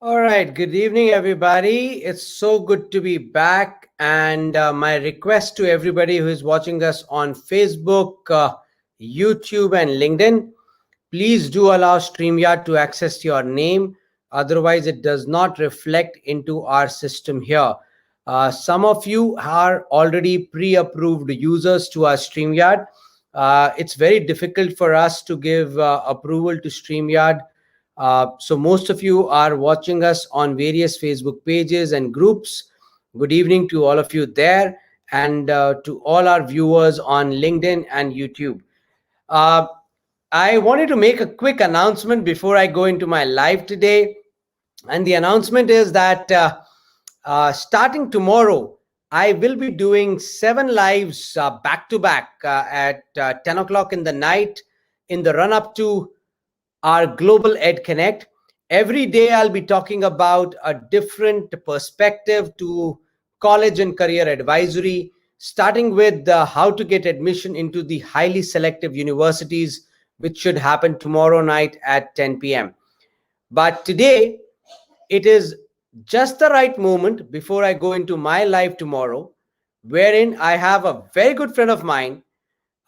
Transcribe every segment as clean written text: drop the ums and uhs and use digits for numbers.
All right. Good evening, everybody. It's so good to be back. And my request to everybody who is watching us on Facebook, YouTube, and LinkedIn, please do allow StreamYard to access your name. Otherwise, it does not reflect into our system here. Some of you are already pre-approved users to our StreamYard. It's very difficult for us to give approval to StreamYard. So most of you are watching us on various Facebook pages and groups. Good evening to all of you there, and to all our viewers on LinkedIn and YouTube. Uh, I wanted to make a quick announcement before I go into my live today. And the announcement is that starting tomorrow, I will be doing 7 lives back to back at 10 o'clock in the night in the run up to our Global Ed Connect. Every day, I'll be talking about a different perspective to college and career advisory, starting with how to get admission into the highly selective universities, which should happen tomorrow night at 10 p.m. But today, it is just the right moment before I go into my live tomorrow, wherein I have a very good friend of mine,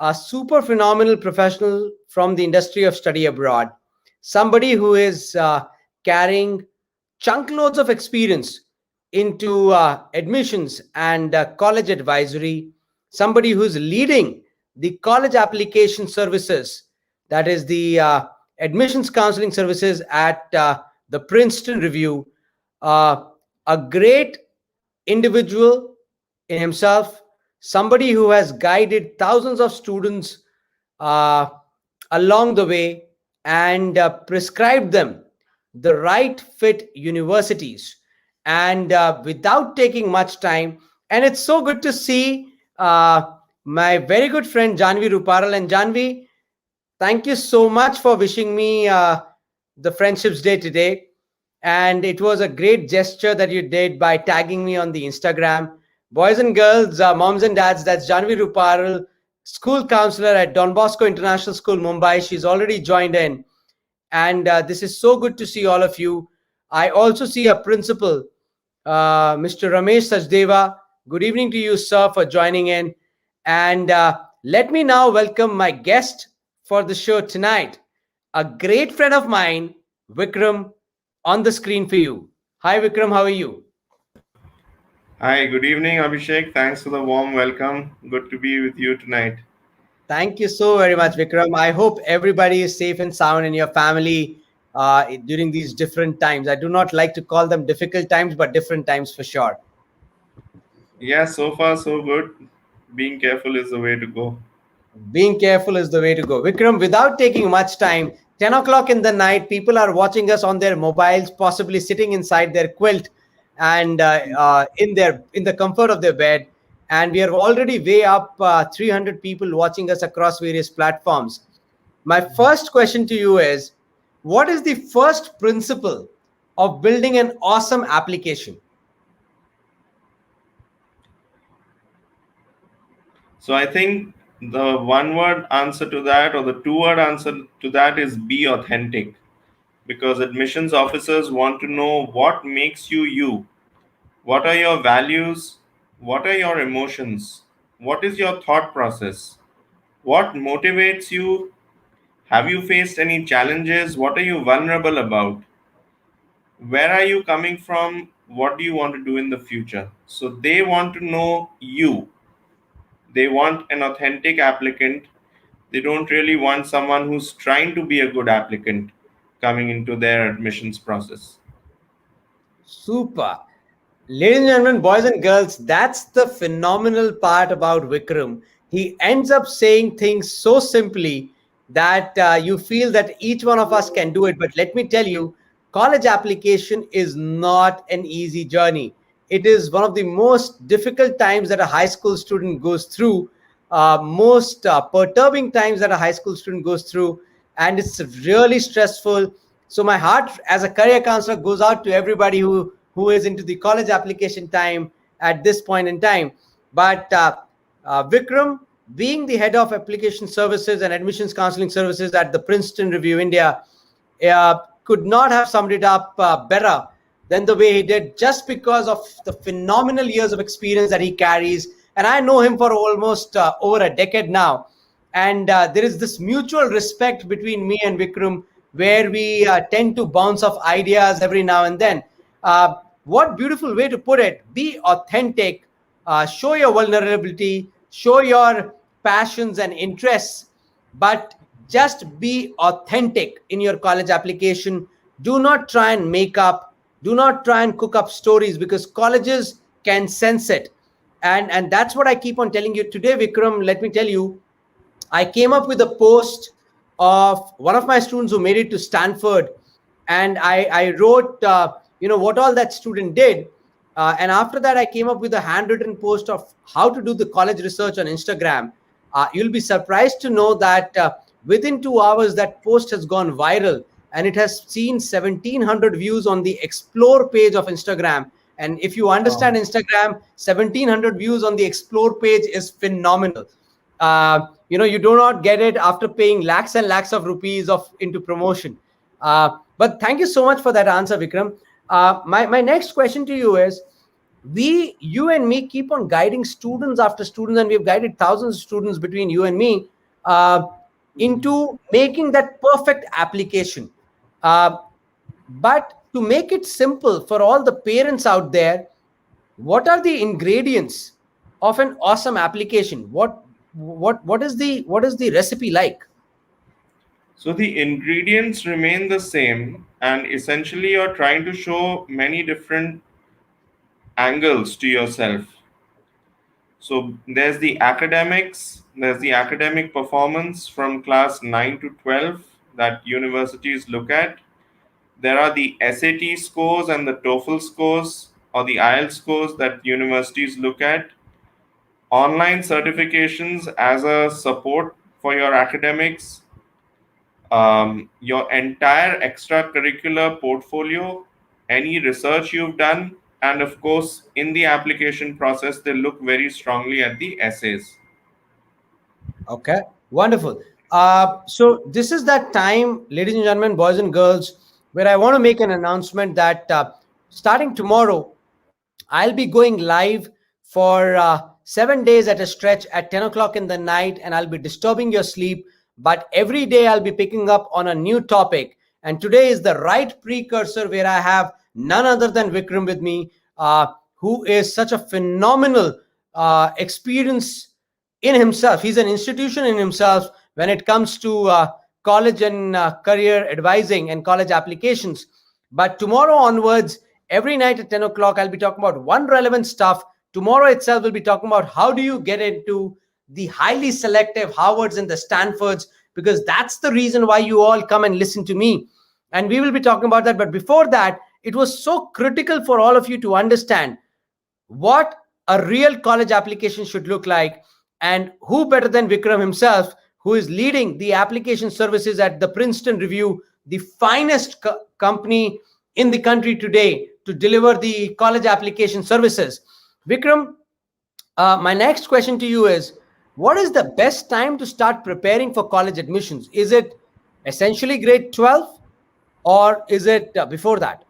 a super phenomenal professional from the industry of study abroad, somebody who is carrying chunk loads of experience into admissions and college advisory, somebody who's leading the college application services, that is the admissions counseling services at the Princeton Review, uh, a great individual in himself, somebody who has guided thousands of students uh, along the way and prescribed them the right fit universities, and without taking much time. And it's so good to see my very good friend Janvi Ruparal. And Janvi, thank you so much for wishing me the Friendships Day today. And it was a great gesture that you did by tagging me on the Instagram. Boys and girls, moms and dads, that's Janvi Ruparal, school counselor at Don Bosco International School, Mumbai. She's already joined in. And this is so good to see all of you. I also see a principal, Mr. Ramesh Sachdeva. Good evening to you, sir, for joining in. And let me now welcome my guest for the show tonight, a great friend of mine, Vikram, on the screen for you. Hi, Vikram, how are you? Hi, good evening, Abhishek. Thanks for the warm welcome. Good to be with you tonight. Thank you so very much, Vikram. I hope everybody is safe and sound in your family during these different times. I do not like to call them difficult times, but different times for sure. Yeah, so far so good. Being careful is the way to go. Being careful is the way to go. Vikram, without taking much time, 10 o'clock in the night, people are watching us on their mobiles, possibly sitting inside their quilt and in the comfort of their bed. And we are already way up 300 people watching us across various platforms. My first question to you is, what is the first principle of building an awesome application? So I think the one word answer to that or the two-word answer to that is be authentic. Because admissions officers want to know what makes you you. What are your values? What are your emotions? What is your thought process? What motivates you? Have you faced any challenges? What are you vulnerable about? Where are you coming from? What do you want to do in the future? So they want to know you. They want an authentic applicant. They don't really want someone who's trying to be a good applicant coming into their admissions process. Super. Ladies and gentlemen, boys and girls, that's the phenomenal part about Vikram. He ends up saying things so simply that you feel that each one of us can do it. But let me tell you, college application is not an easy journey. It is one of the most difficult times that a high school student goes through, most perturbing times that a high school student goes through, and it's really stressful. So my heart as a career counselor goes out to everybody who is into the college application time at this point in time. But Vikram, being the head of application services and admissions counseling services at the Princeton Review India, could not have summed it up better than the way he did, just because of the phenomenal years of experience that he carries. And I know him for almost over a decade now. And there is this mutual respect between me and Vikram, where we tend to bounce off ideas every now and then. What beautiful way to put it. Be authentic, show your vulnerability, show your passions and interests, but just be authentic in your college application. Do not try and make up, do not try and cook up stories, because colleges can sense it. And that's what I keep on telling you today, Vikram. Let me tell you, I came up with a post of one of my students who made it to Stanford, and I wrote, what all that student did. And after that, I came up with a handwritten post of how to do the college research on Instagram. You'll be surprised to know that within 2 hours, that post has gone viral, and it has seen 1,700 views on the Explore page of Instagram. And if you understand Instagram, 1,700 views on the Explore page is phenomenal. You do not get it after paying lakhs and lakhs of rupees of into promotion. But thank you so much for that answer, Vikram. My next question to you is, you and me keep on guiding students after students, and we've guided thousands of students between you and me into making that perfect application. But to make it simple for all the parents out there, what are the ingredients of an awesome application? What is the recipe like? So the ingredients remain the same, and essentially you're trying to show many different angles to yourself. So there's the academics, there's the academic performance from class 9 to 12 that universities look at. There are the SAT scores and the TOEFL scores or the IELTS scores that universities look at. Online certifications as a support for your academics, your entire extracurricular portfolio, any research you've done, and of course, in the application process, they look very strongly at the essays. Okay, wonderful. So this is that time, ladies and gentlemen, boys and girls, where I want to make an announcement that starting tomorrow, I'll be going live for 7 days at a stretch at 10 o'clock in the night, and I'll be disturbing your sleep. But every day I'll be picking up on a new topic. And today is the right precursor, where I have none other than Vikram with me, who is such a phenomenal experience in himself. He's an institution in himself when it comes to college and career advising and college applications. But tomorrow onwards, every night at 10 o'clock, I'll be talking about one relevant stuff. Tomorrow itself, we'll be talking about how do you get into the highly selective Harvards and the Stanfords, because that's the reason why you all come and listen to me. And we will be talking about that. But before that, it was so critical for all of you to understand what a real college application should look like. And who better than Vikram himself, who is leading the application services at the Princeton Review, the finest company in the country today to deliver the college application services. Vikram, my next question to you is, what is the best time to start preparing for college admissions? Is it essentially grade 12, or is it before that?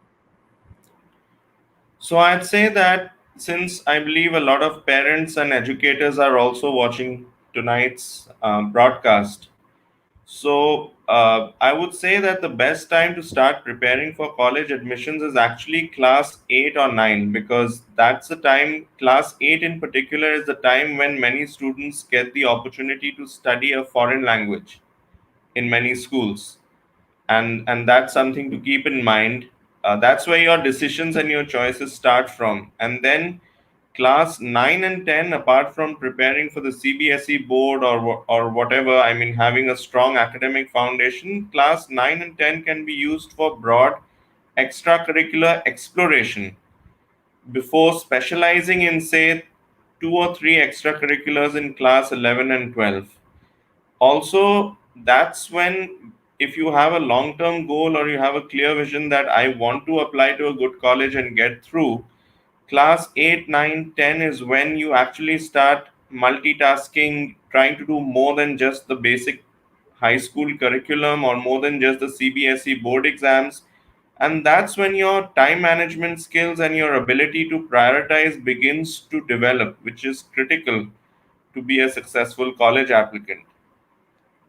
So I'd say that since I believe a lot of parents and educators are also watching tonight's broadcast, so I would say that the best time to start preparing for college admissions is actually class 8 or 9, because that's the time, class 8 in particular, is the time when many students get the opportunity to study a foreign language in many schools. And that's something to keep in mind. That's where your decisions and your choices start from. And then class 9 and 10, apart from preparing for the CBSE board or whatever, I mean, having a strong academic foundation, class 9 and 10 can be used for broad extracurricular exploration before specializing in, say, 2 or 3 extracurriculars in class 11 and 12. Also, that's when, if you have a long term goal or you have a clear vision that I want to apply to a good college and get through, class 8, 9, 10 is when you actually start multitasking, trying to do more than just the basic high school curriculum or more than just the CBSE board exams. And that's when your time management skills and your ability to prioritize begins to develop, which is critical to be a successful college applicant.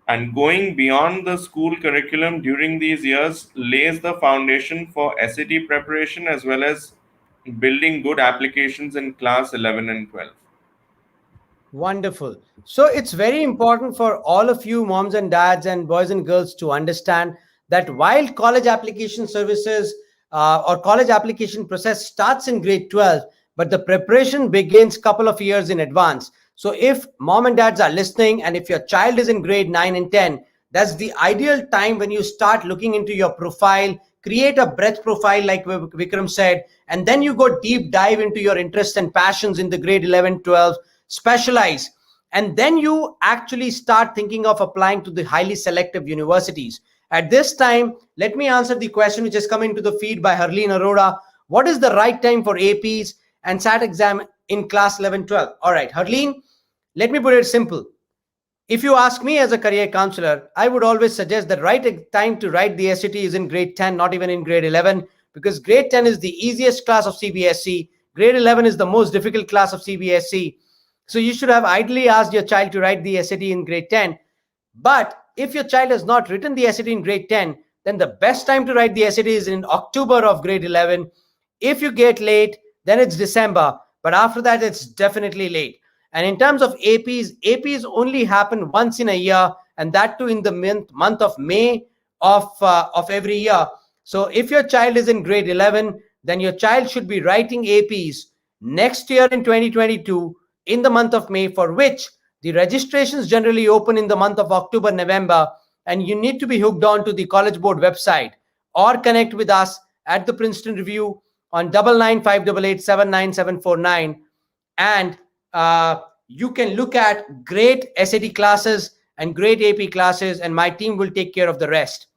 And going beyond the school curriculum during these years lays the foundation for SAT preparation as well as building good applications in class 11 and 12. Wonderful. So it's very important for all of you moms and dads and boys and girls to understand that while college application services or college application process starts in grade 12, but the preparation begins couple of years in advance. So if mom and dads are listening and if your child is in grade 9 and 10, that's the ideal time when you start looking into your profile, create a breadth profile like Vikram said, and then you go deep dive into your interests and passions in the grade 11, 12, specialize, and then you actually start thinking of applying to the highly selective universities. At this time, let me answer the question which has come into the feed by Harleen Arora. What is the right time for APs and SAT exam in class 11, 12? All right, Harleen, let me put it simple. If you ask me as a career counselor, I would always suggest the right time to write the SAT is in grade 10, not even in grade 11, because grade 10 is the easiest class of CBSE. Grade 11 is the most difficult class of CBSE. So you should have ideally asked your child to write the SAT in grade 10. But if your child has not written the SAT in grade 10, then the best time to write the SAT is in October of grade 11. If you get late, then it's December. But after that, it's definitely late. And in terms of APs only happen once in a year, and that too in the month of May of every year. So if your child is in grade 11, then your child should be writing APs next year in 2022 in the month of May, for which the registrations generally open in the month of October, November, and you need to be hooked on to the College Board website or connect with us at the Princeton Review on 9958879749, and you can look at great SAT classes and great AP classes, and my team will take care of the rest.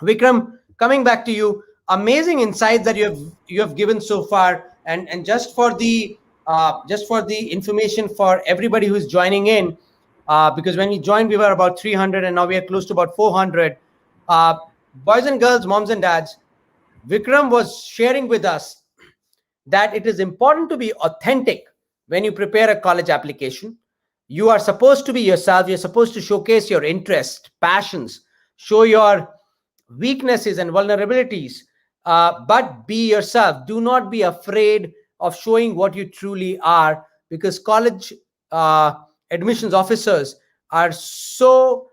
Vikram, coming back to you, amazing insights that you have given so far, and just for the information for everybody who's joining in, because when we joined we were about 300 and now we are close to about 400. Boys and girls, moms and dads, Vikram was sharing with us that it is important to be authentic when you prepare a college application. You are supposed to be yourself. You're supposed to showcase your interests, passions, show your weaknesses and vulnerabilities, but be yourself. Do not be afraid of showing what you truly are, because college admissions officers are so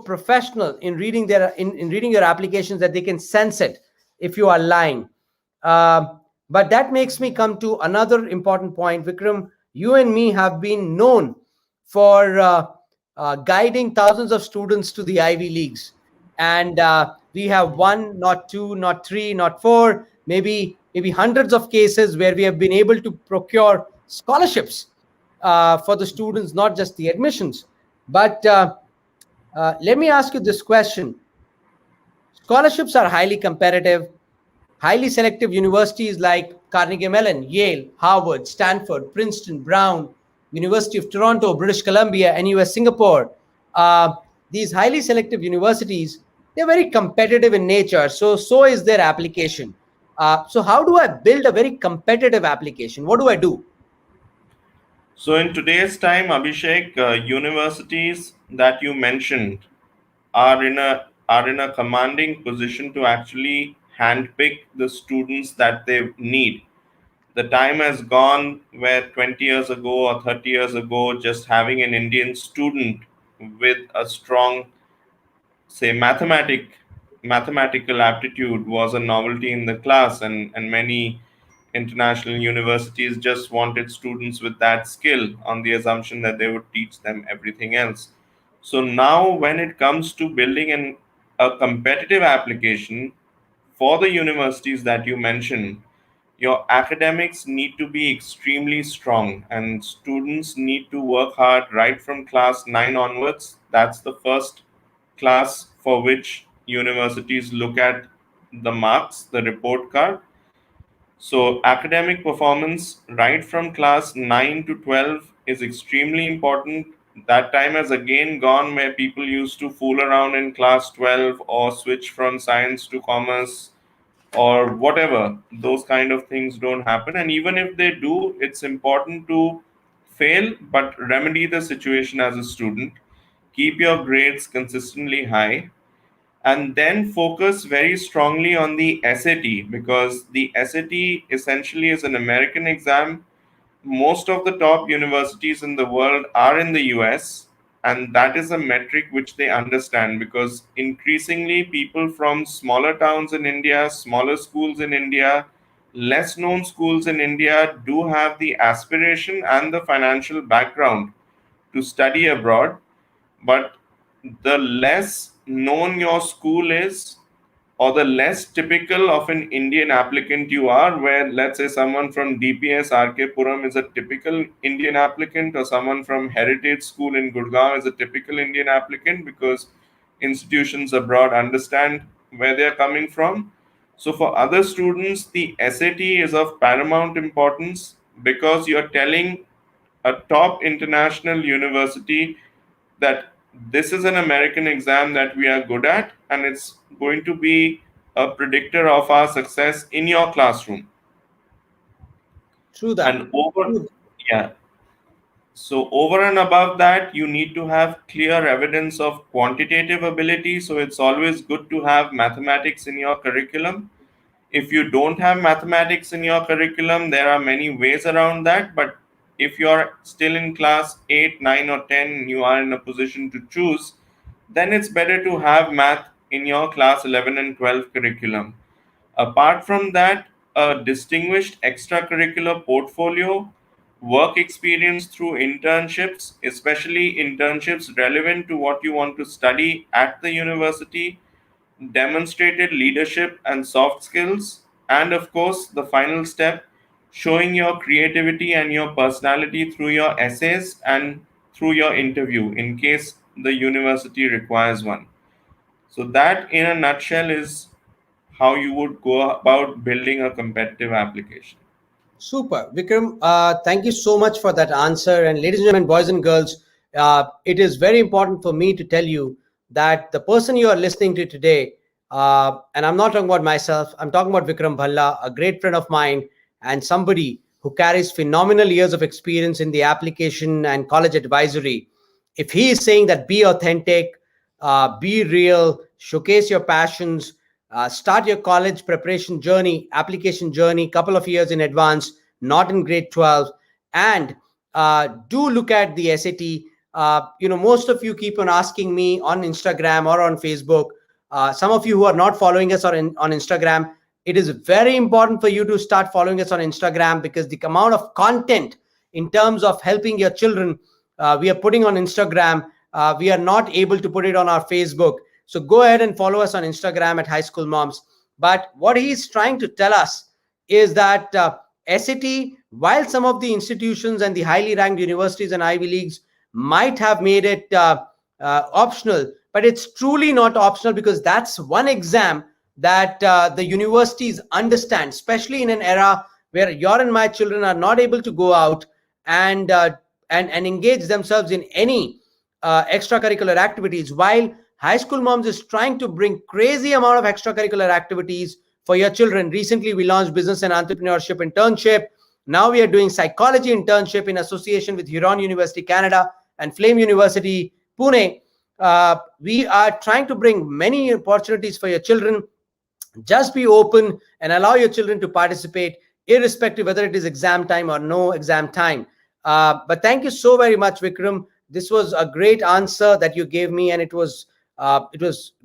professional in reading their in reading your applications that they can sense it if you are lying. But that makes me come to another important point. Vikram, you and me have been known for guiding thousands of students to the Ivy Leagues. And we have one, not two, not three, not four, maybe hundreds of cases where we have been able to procure scholarships for the students, not just the admissions. But let me ask you this question. Scholarships are highly competitive. Highly selective universities like Carnegie Mellon, Yale, Harvard, Stanford, Princeton, Brown, University of Toronto, British Columbia, and US Singapore. These highly selective universities, they're very competitive in nature. So is their application. So how do I build a very competitive application? What do I do? So, in today's time, Abhishek, universities that you mentioned are in a commanding position to actually handpick the students that they need. The time has gone where 20 years ago or 30 years ago, just having an Indian student with a strong, say, mathematical aptitude was a novelty in the class, and many international universities just wanted students with that skill on the assumption that they would teach them everything else. So now when it comes to building a competitive application for the universities that you mentioned, your academics need to be extremely strong and students need to work hard right from class 9 onwards. That's the first class for which universities look at the marks, the report card. So, academic performance right from class 9 to 12 is extremely important. That time has again gone where people used to fool around in class 12 or switch from science to commerce or whatever, those kind of things don't happen. And even if they do, it's important to fail but remedy the situation as a student, keep your grades consistently high, and then focus very strongly on the SAT, because the SAT essentially is an American exam. Most of the top universities in the world are in the US, and that is a metric which they understand, because increasingly people from smaller towns in India, smaller schools in India, less known schools in India do have the aspiration and the financial background to study abroad. But the less known your school is, or the less typical of an Indian applicant you are, where let's say someone from DPS RK Puram is a typical Indian applicant, or someone from Heritage School in Gurgaon is a typical Indian applicant, because institutions abroad understand where they are coming from. So for other students, the SAT is of paramount importance, because you're telling a top international university that this is an American exam that we are good at, and it's going to be a predictor of our success in your classroom. True that. And over, True. yeah. So over and above that, you need to have clear evidence of quantitative ability. So it's always good to have mathematics in your curriculum. If you don't have mathematics in your curriculum, there are many ways around that. But if you're still in class 8, 9, or 10, you are in a position to choose, then it's better to have math in your class 11 and 12 curriculum. Apart from that, a distinguished extracurricular portfolio, work experience through internships, especially internships relevant to what you want to study at the university, demonstrated leadership and soft skills, and of course, the final step, showing your creativity and your personality through your essays and through your interview in case the university requires one. So, that in a nutshell is how you would go about building a competitive application. Super. Vikram, thank you so much for that answer. And ladies and gentlemen, boys and girls, it is very important for me to tell you that the person you are listening to today, and I'm not talking about myself, I'm talking about Vikram Bhalla, a great friend of mine and somebody who carries phenomenal years of experience in the application and college advisory. If he is saying that be authentic, be real, showcase your passions, start your college preparation journey, application journey, couple of years in advance, not in grade 12, and do look at the SAT. Most of you keep on asking me on Instagram or on Facebook. Some of you who are not following us on Instagram, it is very important for you to start following us on Instagram, because the amount of content in terms of helping your children we are putting on Instagram, we are not able to put it on our Facebook. So go ahead and follow us on Instagram at High School Moms. But what he's trying to tell us is that SAT, while some of the institutions and the highly ranked universities and Ivy Leagues might have made it optional, but it's truly not optional, because that's one exam that the universities understand, especially in an era where your and my children are not able to go out and engage themselves in any extracurricular activities, while High School Moms is trying to bring crazy amount of extracurricular activities for your children. Recently we launched business and entrepreneurship internship. Now we are doing psychology internship in association with Huron University Canada and Flame University Pune. We are trying to bring many opportunities for your children. Just be open and allow your children to participate, irrespective whether it is exam time or no exam time. But thank you so very much, Vikram. This was a great answer that you gave me, and it was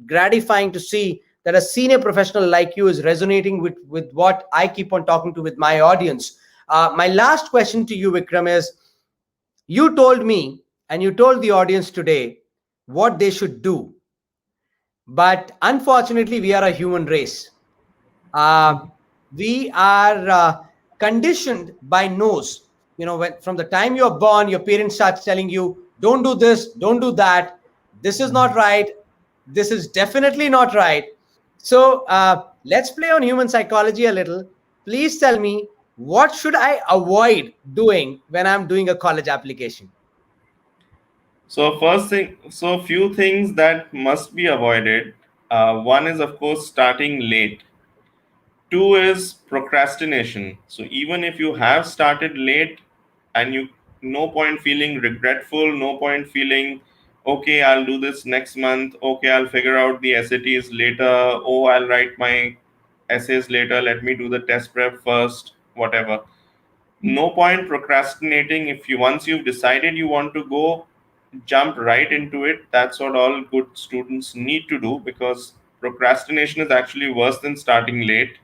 gratifying to see that a senior professional like you is resonating with what I keep on talking to with my audience. My last question to you, Vikram, is: you told me and you told the audience today what they should do, but unfortunately, we are a human race. Uh, we are conditioned by no's. From the time you're born, your parents starts telling you, "Don't do this, don't do that. This is not right. This is definitely not right." So let's play on human psychology a little. Please tell me, what should I avoid doing when I'm doing a college application? So first thing, so few things that must be avoided. One is of course starting late. Two is procrastination. So even if you have started late, and you, no point feeling regretful, no point feeling, okay, I'll do this next month, okay, I'll figure out the SATs later, oh, I'll write my essays later, let me do the test prep first, whatever. No point procrastinating. If you, once you've decided you want to go, jump right into it. That's what all good students need to do, because procrastination is actually worse than starting late.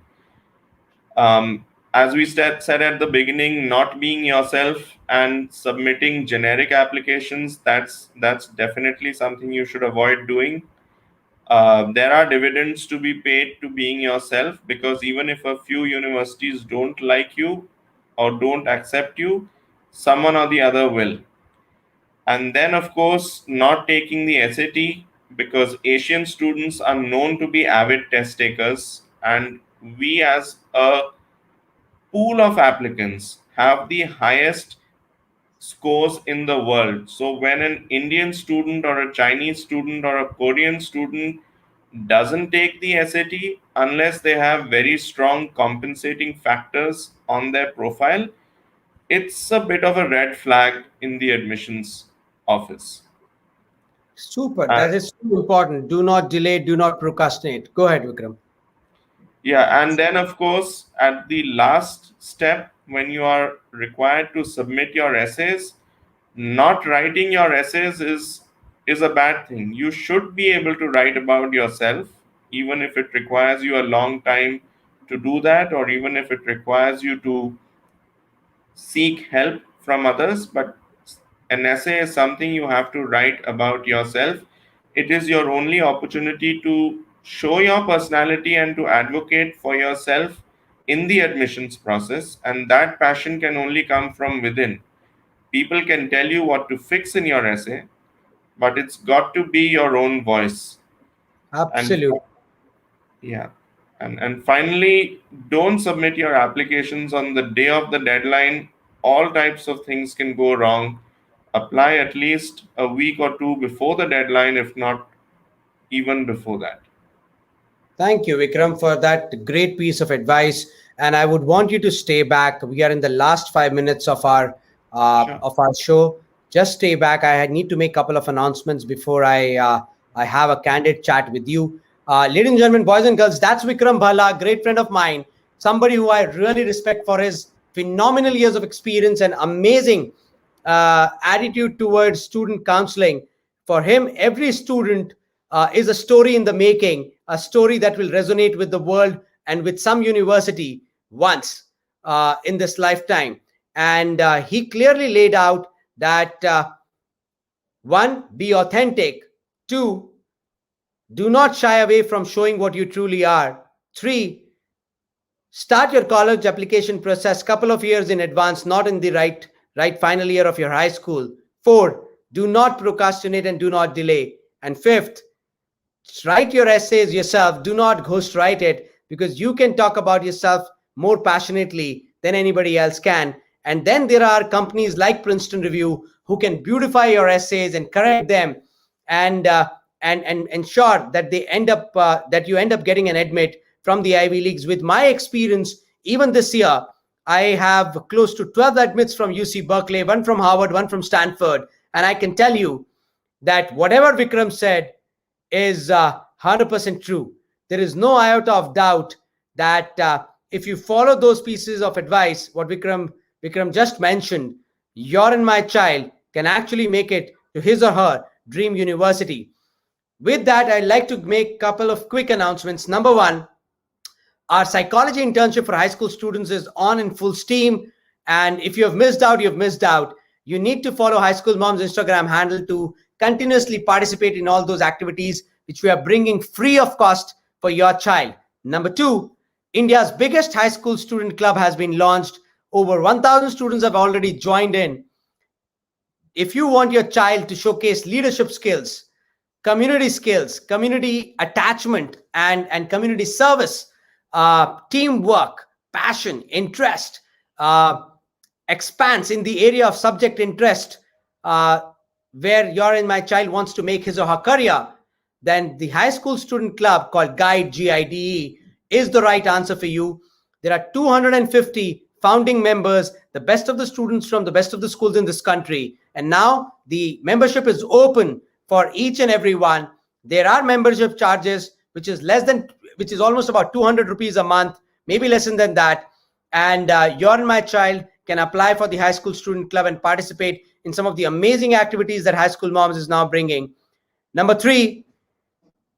As we said at the beginning, not being yourself and submitting generic applications, that's definitely something you should avoid doing. There are dividends to be paid to being yourself, because even if a few universities don't like you or don't accept you, someone or the other will. And then, of course, not taking the SAT, because Asian students are known to be avid test takers, and we as a pool of applicants have the highest scores in the world. So when an Indian student or a Chinese student or a Korean student doesn't take the SAT unless they have very strong compensating factors on their profile, it's a bit of a red flag in the admissions office. Super. Uh, That is so important. Do not delay, do not procrastinate. Go ahead, Vikram. Yeah, and then of course, at the last step, when you are required to submit your essays, not writing your essays is a bad thing. You should be able to write about yourself, even if it requires you a long time to do that, or even if it requires you to seek help from others. But an essay is something you have to write about yourself. It is your only opportunity to show your personality and to advocate for yourself in the admissions process, and that passion can only come from within. People can tell you what to fix in your essay, but it's got to be your own voice. And Absolutely. yeah, and finally, don't submit your applications on the day of the deadline. All types of things can go wrong. Apply at least a week or two before the deadline, if not even before that. Thank you, Vikram, for that great piece of advice. And I would want you to stay back. We are in the last 5 minutes Sure. of our show. Just stay back. I need to make a couple of announcements before I have a candid chat with you. Ladies and gentlemen, boys and girls, that's Vikram Bhala, great friend of mine, somebody who I really respect for his phenomenal years of experience and amazing attitude towards student counseling. For him, every student is a story in the making, a story that will resonate with the world and with some university once in this lifetime. And he clearly laid out that one, be authentic. Two, do not shy away from showing what you truly are. Three, start your college application process couple of years in advance, not in the right final year of your high school. Four, do not procrastinate and do not delay. And fifth, write your essays yourself. Do not ghostwrite it, because you can talk about yourself more passionately than anybody else can. And then there are companies like Princeton Review who can beautify your essays and correct them, and and ensure that they end up that you end up getting an admit from the Ivy Leagues. With my experience, even this year, I have close to 12 admits from UC Berkeley, one from Harvard, one from Stanford, and I can tell you that whatever Vikram said is 100% true. There is no iota of doubt that if you follow those pieces of advice, what Vikram just mentioned, your and my child can actually make it to his or her dream university. With that, I'd like to make a couple of quick announcements. Number one, our psychology internship for high school students is on in full steam. And if you have missed out, you've missed out. You need to follow High School Mom's Instagram handle to continuously participate in all those activities which we are bringing free of cost for your child. Number two, India's biggest high school student club has been launched. Over 1,000 students have already joined in. If you want your child to showcase leadership skills, community attachment, and community service, teamwork, passion, interest, expanse in the area of subject interest, where your and my child wants to make his or her career, then the high school student club called GIDE is the right answer for you. There are 250 founding members, the best of the students from the best of the schools in this country. And now the membership is open for each and every one. There are membership charges, which is almost about 200 rupees a month, maybe less than that. And your and my child can apply for the High School Student Club and participate in some of the amazing activities that High School Moms is now bringing. Number 3,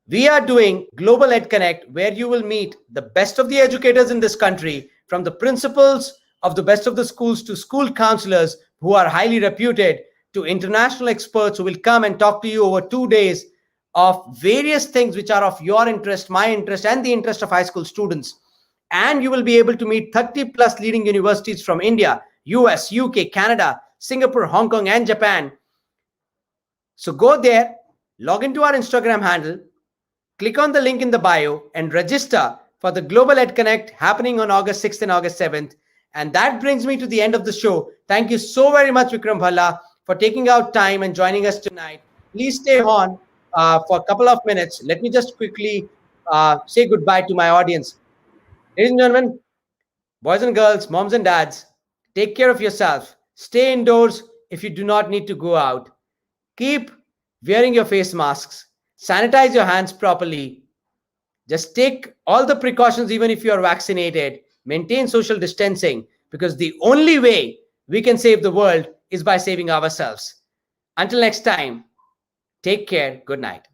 we are doing Global Ed Connect, where you will meet the best of the educators in this country, from the principals of the best of the schools to school counselors who are highly reputed, to international experts who will come and talk to you over 2 days of various things which are of your interest, my interest, and the interest of high school students. And you will be able to meet 30 plus leading universities from India, US, UK, Canada, Singapore, Hong Kong, and Japan. So go there, log into our Instagram handle, click on the link in the bio, and register for the Global Ed Connect happening on August 6th and August 7th. And that brings me to the end of the show. Thank you so very much, Vikram Bhalla, for taking out time and joining us tonight. Please stay on for a couple of minutes. Let me just quickly say goodbye to my audience. Ladies and gentlemen, boys and girls, moms and dads, take care of yourself. Stay indoors if you do not need to go out. Keep wearing your face masks. Sanitize your hands properly. Just take all the precautions, even if you are vaccinated. Maintain social distancing, because the only way we can save the world is by saving ourselves. Until next time, take care. Good night.